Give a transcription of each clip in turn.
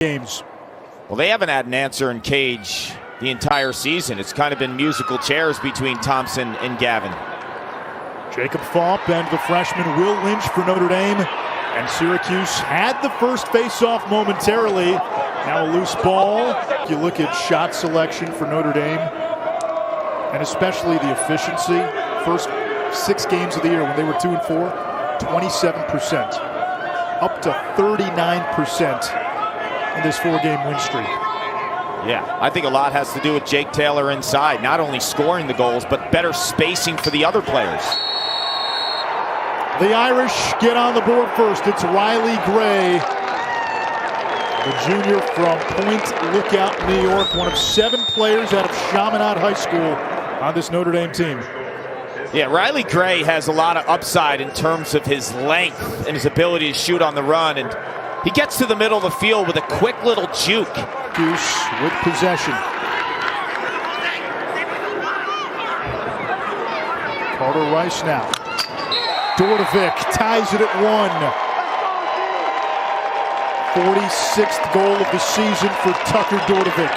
games. Well, they haven't had an answer in cage the entire season. It's kind of been musical chairs between Thompson and Gavin. Jacob Falk and the freshman Will Lynch for Notre Dame. And Syracuse had the first face-off momentarily. Now a loose ball. If you look at shot selection for Notre Dame, and especially the efficiency, first 6 games of the year when they were 2-4, 27%. Up to 39% in this 4-game win streak. Yeah, I think a lot has to do with Jake Taylor inside, not only scoring the goals, but better spacing for the other players. The Irish get on the board first. It's Riley Gray, the junior from Point Lookout, New York, one of 7 players out of Chaminade High School on this Notre Dame team. Yeah, Riley Gray has a lot of upside in terms of his length and his ability to shoot on the run, and he gets to the middle of the field with a quick little juke. Goose with possession. Carter Rice now. Dordevic ties it at 1. 46th goal of the season for Tucker Dordevic.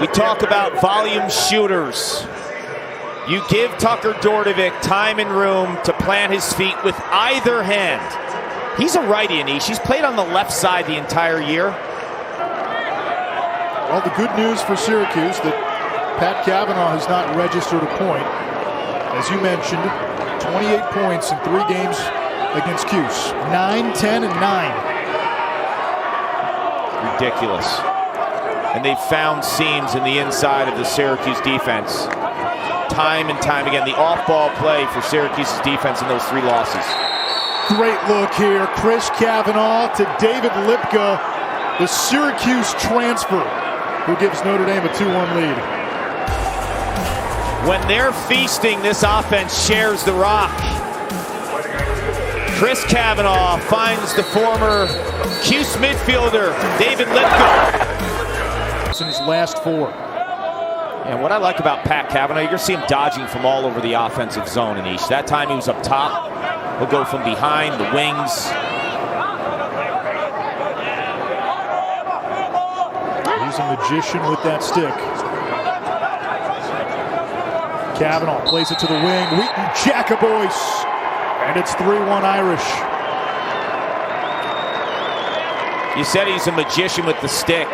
We talk about volume shooters. You give Tucker Dordevic time and room to plant his feet with either hand. He's a righty, Anish. He's played on the left side the entire year. Well, the good news for Syracuse that Pat Kavanagh has not registered a point. As you mentioned, 28 points in 3 games against Cuse. 9, 10, and 9. Ridiculous. And they've found seams in the inside of the Syracuse defense. Time and time again, the off-ball play for Syracuse's defense in those 3 losses. Great look here. Chris Kavanagh to David Lipka, the Syracuse transfer, who gives Notre Dame a 2-1 lead. When they're feasting, this offense shares the rock. Chris Kavanagh finds the former Cuse midfielder, David Lipka. In his last 4. And what I like about Pat Kavanagh, you're going to see him dodging from all over the offensive zone, Anish. That time he was up top. He'll go from behind the wings. He's a magician with that stick. Kavanagh plays it to the wing. Wheaton Jacobois. And it's 3-1 Irish. You said he's a magician with the stick.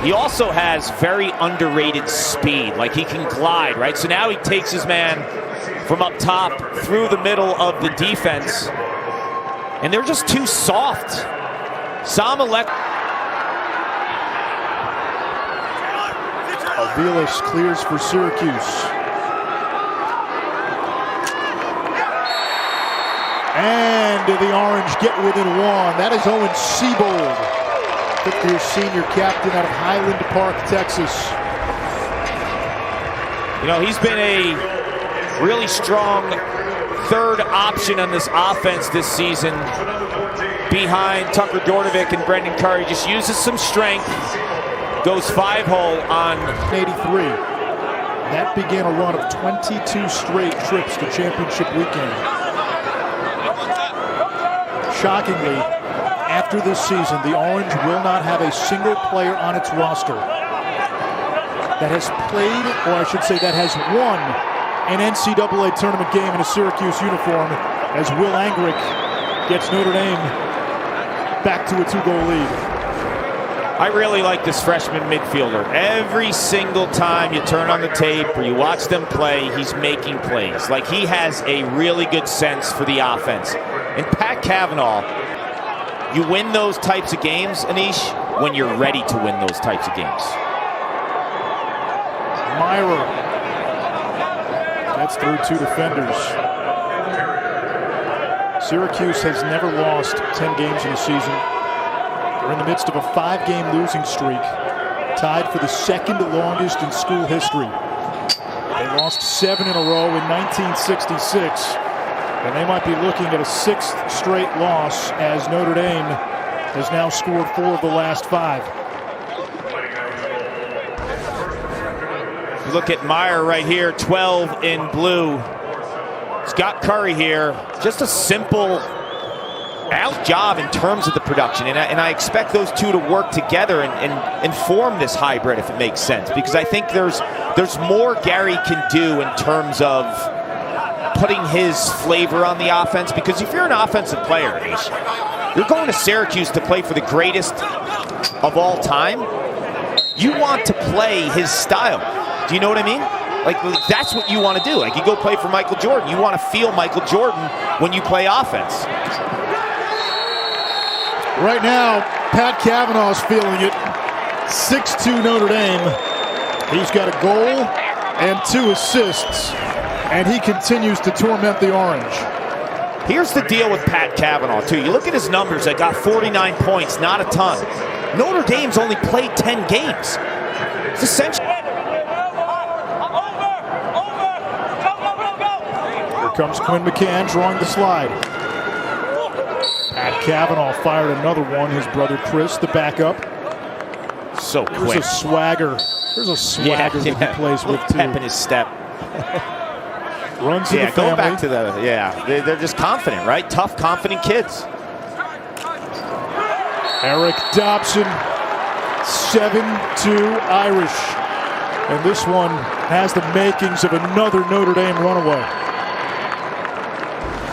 He also has very underrated speed. Like, he can glide, right? So now he takes his man from up top through the middle of the defense. And they're just too soft. Aviles clears for Syracuse. And the Orange get within 1. That is Owen Seabold, 5th-year senior captain out of Highland Park, Texas. You know, he's been a really strong third option on this offense this season behind Tucker Dordevic and Brendan Curry. Just uses some strength, goes 5-hole on 83. That began a run of 22 straight trips to championship weekend. Shockingly, after this season, the Orange will not have a single player on its roster that has played, or I should say that has won, an NCAA tournament game in a Syracuse uniform, as Will Angrick gets Notre Dame back to a 2-goal lead. I really like this freshman midfielder. Every single time you turn on the tape or you watch them play, he's making plays. Like, he has a really good sense for the offense. And Pat Kavanagh, you win those types of games, Anish, when you're ready to win those types of games. Myra gets through 2 defenders. Syracuse has never lost 10 games in a season. They're in the midst of a 5-game losing streak, tied for the 2nd longest in school history. They lost 7 in a row in 1966. And they might be looking at a 6th straight loss, as Notre Dame has now scored 4 of the last 5. You look at Meyer right here, 12 in blue. Scott Curry here. Just a simple out job in terms of the production, and I expect those two to work together and form this hybrid, if it makes sense, because I think there's more Gary can do in terms of putting his flavor on the offense, because if you're an offensive player, you're going to Syracuse to play for the greatest of all time. You want to play his style. Do you know what I mean? Like, that's what you want to do. Like, you go play for Michael Jordan. You want to feel Michael Jordan when you play offense. Right now, Pat Kavanagh's feeling it. 6-2 Notre Dame. He's got a goal and 2 assists, and he continues to torment the Orange. Here's the deal with Pat Kavanagh, too. You look at his numbers. They got 49 points, not a ton. Notre Dame's only played 10 games. It's essentially... Here comes Quinn McCann drawing the slide. Pat Kavanagh fired another one. His brother Chris, the backup. So quick. There's a swagger. There's a swagger that he plays with, too. Pep in his step. Runs in the family. Go back to the, they're just confident, right? Tough, confident kids. Eric Dobson, 7-2 Irish. And this one has the makings of another Notre Dame runaway.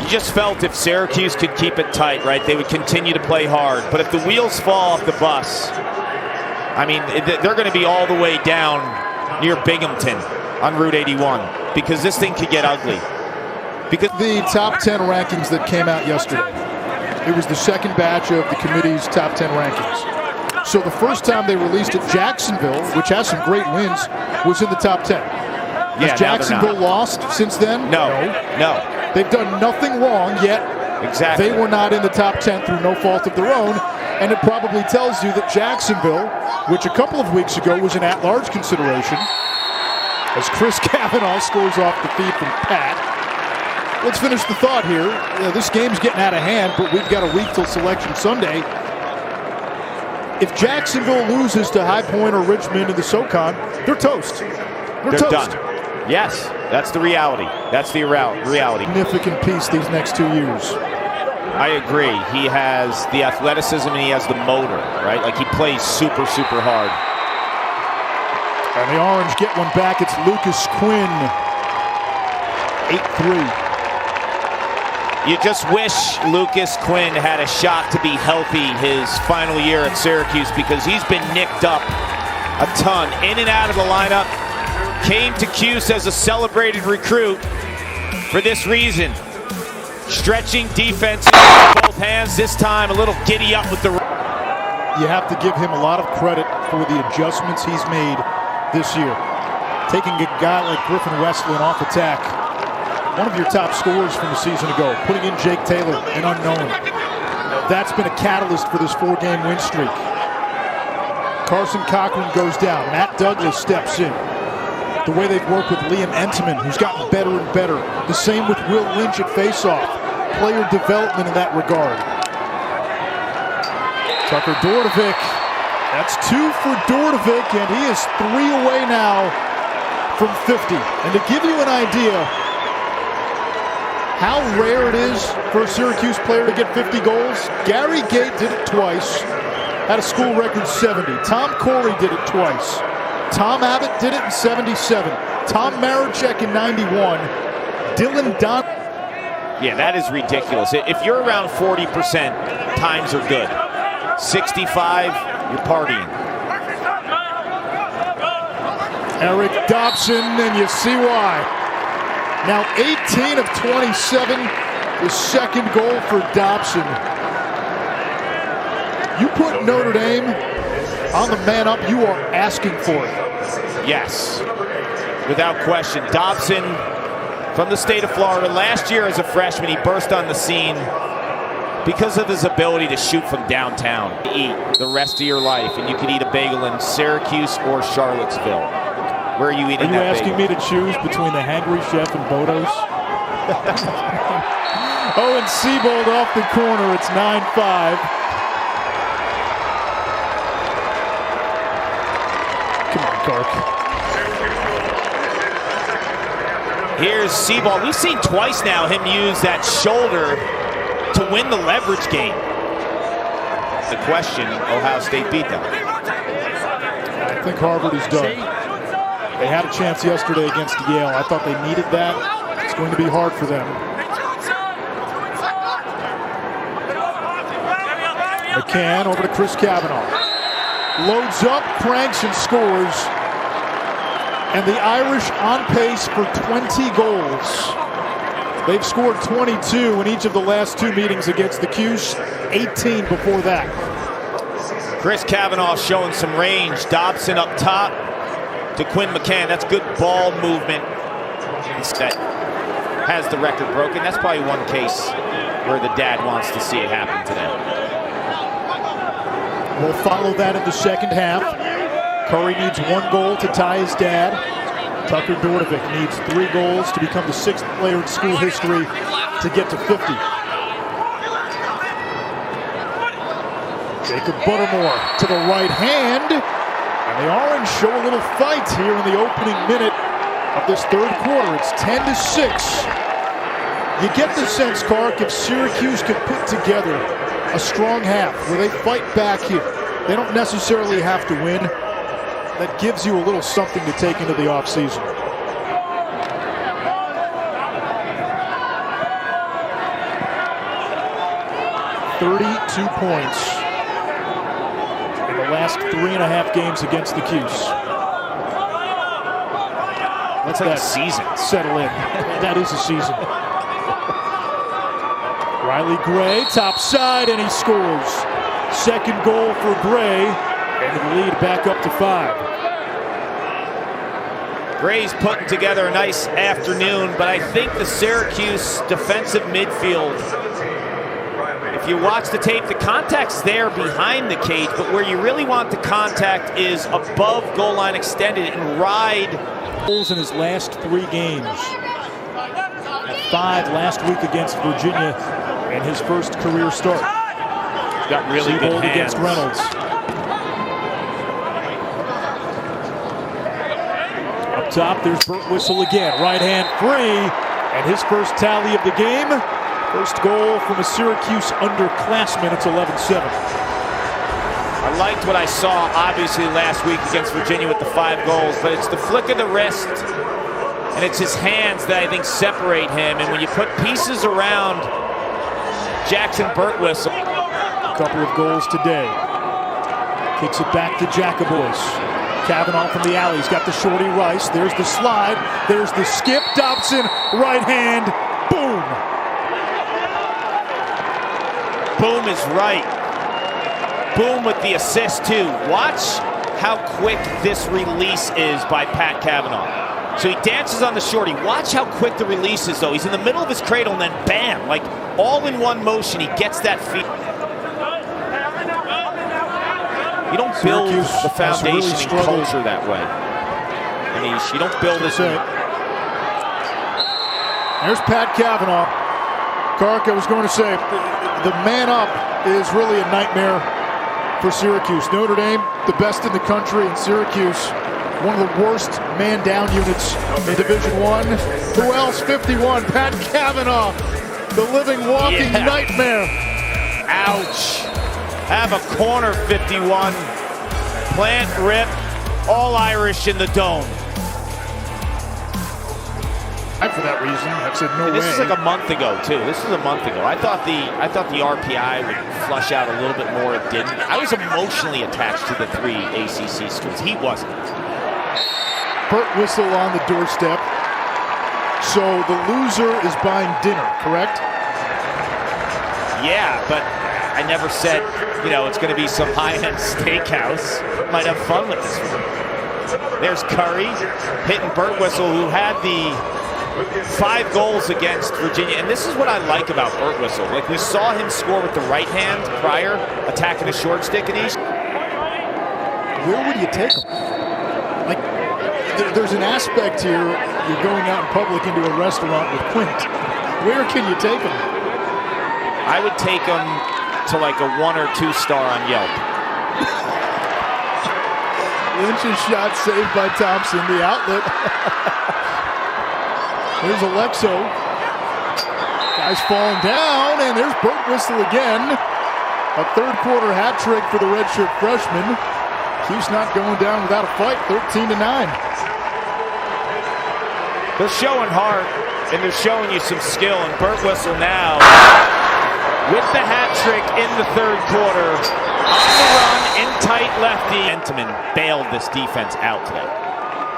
You just felt if Syracuse could keep it tight, right, they would continue to play hard. But if the wheels fall off the bus, I mean, they're going to be all the way down near Binghamton on Route 81, because this thing could get ugly. Because the top 10 rankings that came out yesterday, it was the second batch of the committee's top 10 rankings. So the first time they released it, Jacksonville, which has some great wins, was in the top 10. Has Jacksonville lost since then? No. They've done nothing wrong yet. Exactly. They were not in the top 10 through no fault of their own. And it probably tells you that Jacksonville, which a couple of weeks ago was an at-large consideration, as Chris Kavanagh scores off the feed from Pat. Let's finish the thought here. This game's getting out of hand, but we've got a week till Selection Sunday. If Jacksonville loses to High Point or Richmond in the SoCon, they're toast. They're toast. Done. Yes, that's the reality. That's the reality. Significant piece these next 2 years. I agree. He has the athleticism and he has the motor, right? Like, he plays super, super hard. And the Orange get one back. It's Lucas Quinn. 8-3. You just wish Lucas Quinn had a shot to be healthy his final year at Syracuse, because he's been nicked up a ton. In and out of the lineup. Came to Cuse as a celebrated recruit for this reason. Stretching defense with both hands. This time a little giddy up with the... You have to give him a lot of credit for the adjustments he's made this year. Taking a guy like Griffin Westland off attack, one of your top scorers from the season ago, putting in Jake Taylor, an unknown. That's been a catalyst for this 4-game win streak. Carson Cochran goes down. Matt Douglas steps in. The way they've worked with Liam Entenmann, who's gotten better and better. The same with Will Lynch at faceoff. Player development in that regard. Tucker Dordevic. That's 2 for Dordevic, and he is 3 away now from 50. And to give you an idea how rare it is for a Syracuse player to get 50 goals, Gary Gait did it twice, had a school record 70. Tom Corey did it twice. Tom Abbott did it in 77. Tom Marachek in 91. Dylan Don. Yeah, that is ridiculous. If you're around 40%, times are good. 65, you're partying. Eric Dobson, and you see why. Now 18 of 27, the second goal for Dobson. You put Notre Dame on the man up, you are asking for it. Yes, without question. Dobson from the state of Florida. Last year as a freshman, he burst on the scene because of his ability to shoot from downtown. Eat the rest of your life, and you could eat a bagel in Syracuse or Charlottesville. Where are you eating that bagel? Are you asking me to choose between the Hangry Chef and Bodo's? Oh, and Seabold off the corner. It's 9-5. Come on, Clark. Here's Seaball. We've seen twice now him use that shoulder to win the leverage game. The question, Ohio State beat them. I think Harvard is done. They had a chance yesterday against Yale. I thought they needed that. It's going to be hard for them. McCann over to Chris Kavanagh. Loads up, cranks, and scores. And the Irish on pace for 20 goals. They've scored 22 in each of the last 2 meetings against the Cuse, 18 before that. Chris Kavanagh showing some range. Dobson up top to Quinn McCann. That's good ball movement. That has the record broken. That's probably one case where the dad wants to see it happen today. We'll follow that in the second half. Curry needs 1 goal to tie his dad. Tucker Dordevic needs 3 goals to become the 6th player in school history to get to 50. Jacob Buttermore to the right hand. And the Orange show a little fight here in the opening minute of this 3rd quarter. It's 10-6. You get the sense, Kark, if Syracuse could put together a strong half where they fight back here, they don't necessarily have to win. That gives you a little something to take into the offseason. $32 points in the last 3.5 games against the Cuse. That's like a season. Settle in. That is a season. Riley Gray, top side, and he scores. 2nd goal for Gray, and the lead back up to 5. Gray's putting together a nice afternoon, but I think the Syracuse defensive midfield, if you watch the tape, the contact's there behind the cage, but where you really want the contact is above goal line extended and ride. Goals in his last 3 games. 5 last week against Virginia and his first career start. Got really good hands against Reynolds. Up top, there's Burt Whistle again. Right hand free, and his first tally of the game. First goal from a Syracuse underclassman. It's 11-7. I liked what I saw, obviously, last week against Virginia with the 5 goals, but it's the flick of the wrist, and it's his hands that I think separate him. And when you put pieces around Jackson Birtwistle. A couple of goals today. Kicks it back to Jacobois. Kavanagh from the alley. He's got the shorty Rice. There's the slide. There's the skip. Dobson, right hand. Boom. Boom is right. Boom with the assist, too. Watch how quick this release is by Pat Kavanagh. So he dances on the shorty. Watch how quick the release is, though. He's in the middle of his cradle, and then bam, like all in one motion, he gets that feet. You don't build the foundation and culture that way. I mean, you don't build this. There's Pat Kavanagh. Kark, I was going to say, the man up is really a nightmare for Syracuse. Notre Dame, the best in the country, and Syracuse, one of the worst man down units in Division I. Who else? 51, Pat Kavanagh, the living, walking nightmare. Ouch. Have a corner, 51. Plant rip, all Irish in the dome. For that reason, I said no way. This is like a month ago, too. This is a month ago. I thought the RPI would flush out a little bit more. It didn't. I was emotionally attached to the 3 ACC schools. He wasn't. Burt Whistle on the doorstep. So the loser is buying dinner, correct? Yeah, but I never said, it's going to be some high-end steakhouse. Might have fun with this one. There's Curry hitting Burt Whistle, who had the 5 goals against Virginia. And this is what I like about Burt Whistle. Like, we saw him score with the right hand prior, attacking a short stick, and where would you take him? Like, there's an aspect here. You're going out in public into a restaurant with Quint. Where can you take him? I would take him to like a 1 or 2 star on Yelp. Lynch's shot saved by Thompson, the outlet. There's Alexo. Guys falling down, and there's Burt Whistle again. A third-quarter hat trick for the redshirt freshman. Cuse not going down without a fight, 13-9. They're showing heart, and they're showing you some skill. And Burt Whistle now with the hat trick in the third quarter. On the run, in tight lefty. Gentleman bailed this defense out today.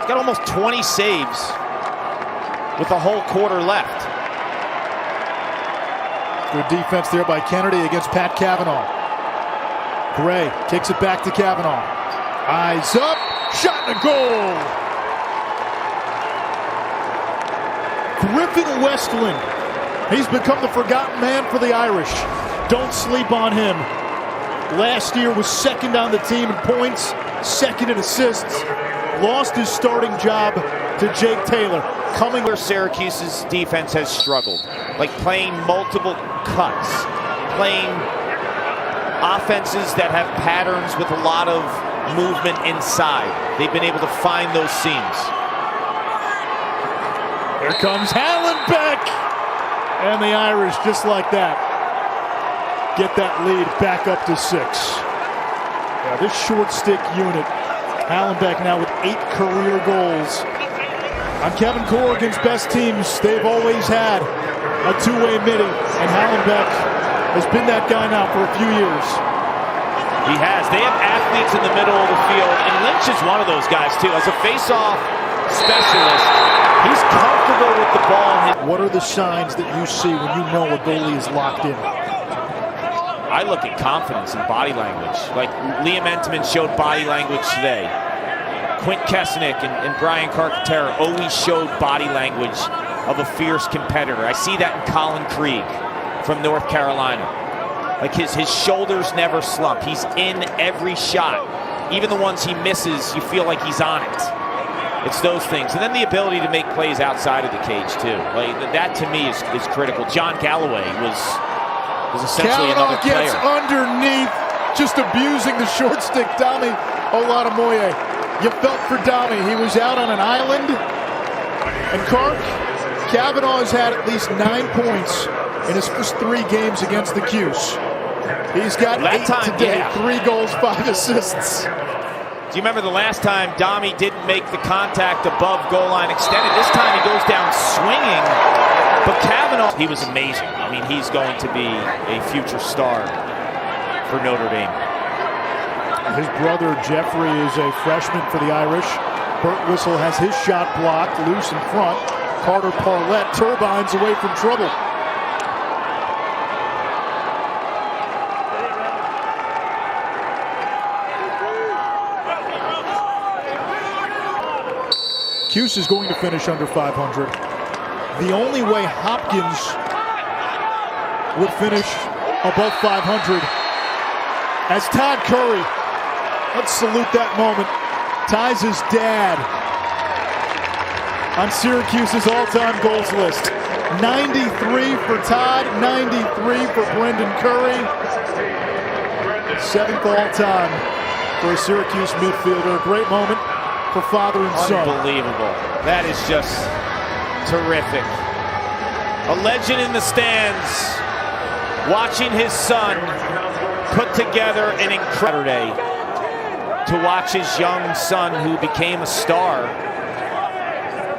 He's got almost 20 saves with a whole quarter left. Good defense there by Kennedy against Pat Kavanagh. Gray kicks it back to Kavanagh. Eyes up, shot and a goal. Griffin Westland. He's become the forgotten man for the Irish. Don't sleep on him. Last year was second on the team in points, second in assists. Lost his starting job to Jake Taylor. Coming where Syracuse's defense has struggled, like playing multiple cuts, playing offenses that have patterns with a lot of movement inside. They've been able to find those seams. Here comes Hallenbeck! And the Irish, just like that, get that lead back up to 6. Yeah, this short stick unit, Hallenbeck now with 8 career goals. On Kevin Corrigan's best teams, they've always had a two-way midi, and Hallenbeck has been that guy now for a few years. He has. They have athletes in the middle of the field, and Lynch is one of those guys, too. As a face-off specialist, he's comfortable with the ball. What are the signs that you see when you know a goalie is locked in? I look at confidence and body language. Like Liam Entenmann showed body language today. Quint Kesnick and Brian Carcaterra always showed body language of a fierce competitor. I see that in Colin Krieg from North Carolina. Like his shoulders never slump. He's in every shot. Even the ones he misses, you feel like he's on it. It's those things. And then the ability to make plays outside of the cage, too. Like that, to me, is critical. John Galloway was essentially Kavanagh another player. gets underneath, just abusing the short stick. Dami Oladamoye. You felt for Dami. He was out on an island. And Kavanagh has had at least 9 points in his first 3 games against the Cuse. He's got 8 today, 3 goals, 5 assists. Do you remember the last time Dami didn't make the contact above goal line extended? This time he goes down swinging. But Kavanagh, he was amazing. I mean, he's going to be a future star for Notre Dame. His brother Jeffrey is a freshman for the Irish. Burt Whistle has his shot blocked, loose in front. Carter Parlett turbines away from trouble. Cuse is going to finish under 500. The only way Hopkins would finish above 500 as Todd Curry, let's salute that moment, ties his dad on Syracuse's all-time goals list. 93 for Todd, 93 for Brendan Curry. 7th all-time for a Syracuse midfielder. A great moment for father and son. Unbelievable. That is just terrific. A legend in the stands, watching his son put together an incredible day to watch his young son who became a star.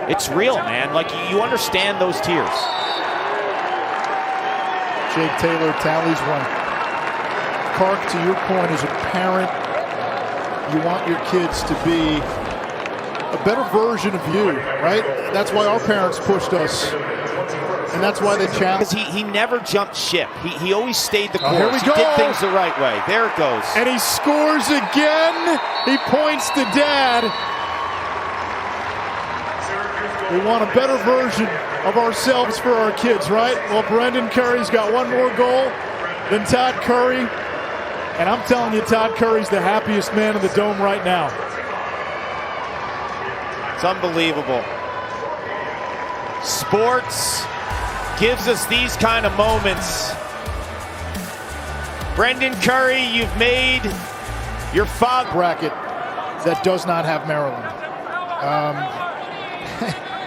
It's real, man. Like, you understand those tears. Jake Taylor tallies one. Kark, to your point, as a parent, you want your kids to be a better version of you, right? That's why our parents pushed us. And that's why they challenged. Because he never jumped ship. He always stayed the course. Here we go. He did things the right way. There it goes. And he scores again. He points to Dad. We want a better version of ourselves for our kids, right? Well, Brendan Curry's got one more goal than Todd Curry. And I'm telling you, Todd Curry's the happiest man in the Dome right now. It's unbelievable. Sports gives us these kind of moments. Brendan Curry, you've made your father bracket that does not have Maryland.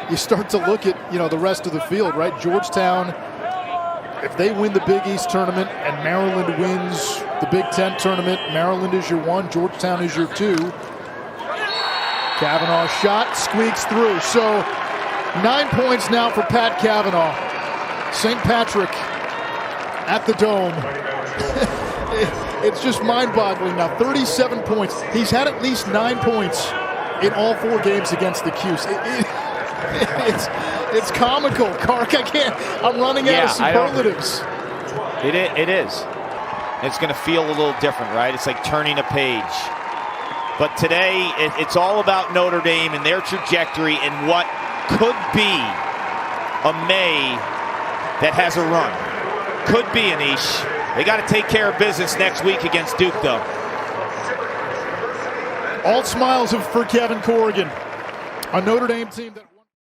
you start to look at, the rest of the field, right? Georgetown, if they win the Big East tournament and Maryland wins the Big Ten tournament, Maryland is your 1, Georgetown is your 2. Kavanagh shot, squeaks through. So 9 points now for Pat Kavanagh. St. Patrick at the Dome. It's just mind-boggling now. 37 points. He's had at least 9 points in all 4 games against the Cuse. It's comical, Kark. I'm running out of superlatives. It is. It's going to feel a little different, right? It's like turning a page. But today, it's all about Notre Dame and their trajectory and what could be a May that has a run. Could be, Anish. They got to take care of business next week against Duke, though. All smiles for Kevin Corrigan, a Notre Dame team that...